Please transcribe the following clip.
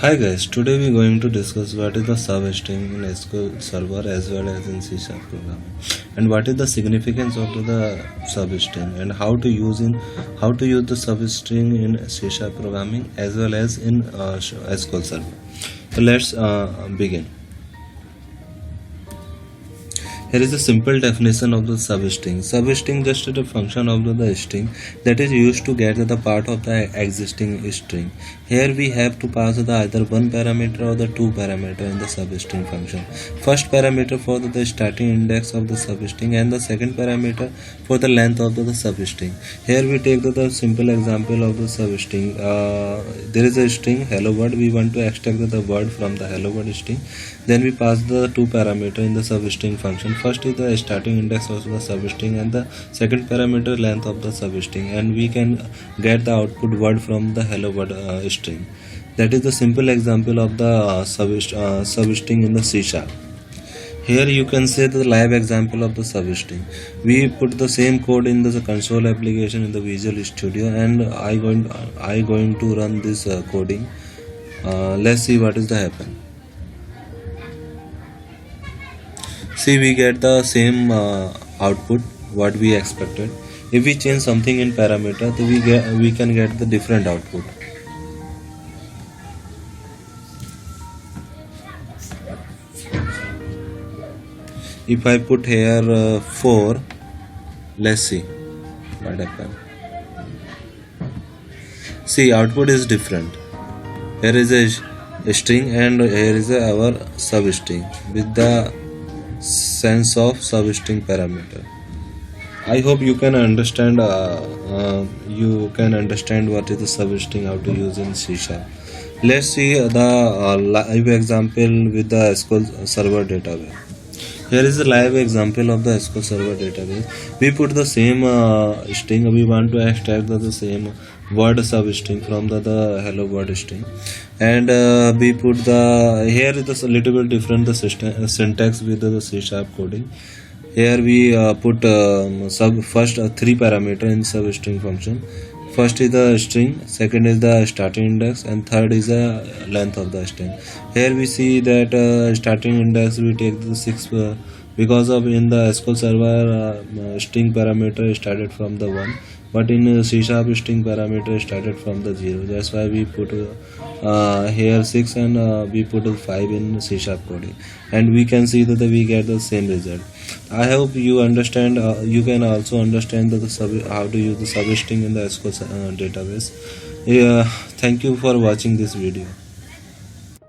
Hi guys, today we are going to discuss what is the substring in SQL Server as well as in C# programming, and what is the significance of the substring, and how to use the substring in C# programming as well as in SQL Server. So let's begin. Here is a simple definition of the substring. Substring just is a function of the string that is used to get the part of the existing string. Here we have to pass the either one parameter or the two parameter in the substring function. First parameter for the starting index of the substring and the second parameter for the length of the substring. Here we take the simple example of the substring. There is a string hello world. We want to extract the word from the hello world string. Then we pass the two parameter in the substring function. First is the starting index of the substring and the second parameter length of the substring, and we can get the output word from the hello world string. That is the simple example of the substring in the C#. Here you can see the live example of the substring. We put the same code in the console application in the Visual Studio, and I going to run this coding. Let's see what is the happen. See, we get the same output what we expected. If we change something in parameter, then we can get the different output. If I put here 4, let's see what happens. See, output is different. Here is a string and here is our substring with the sense of substring parameter. I hope you can understand. What is the substring, how to use in C#. Let's see the live example with the SQL Server database. Here is the live example of the SQL Server database. We put the same string. We want to extract the same word substring from the hello world string, and we put the here is a little bit different the syntax with the C# coding. Here we put first three parameter in substring function. First is the string, second is the starting index, and third is the length of the string. Here we see that starting index we take the 6 because of in the SQL Server string parameter started from the 1, but in C# string parameter started from the 0. That's why we put here 6 and we put 5 in C# coding, and we can see that we get the same result. I hope you understand. You can also understand how to use the substring in the SQL database. Thank you for watching this video.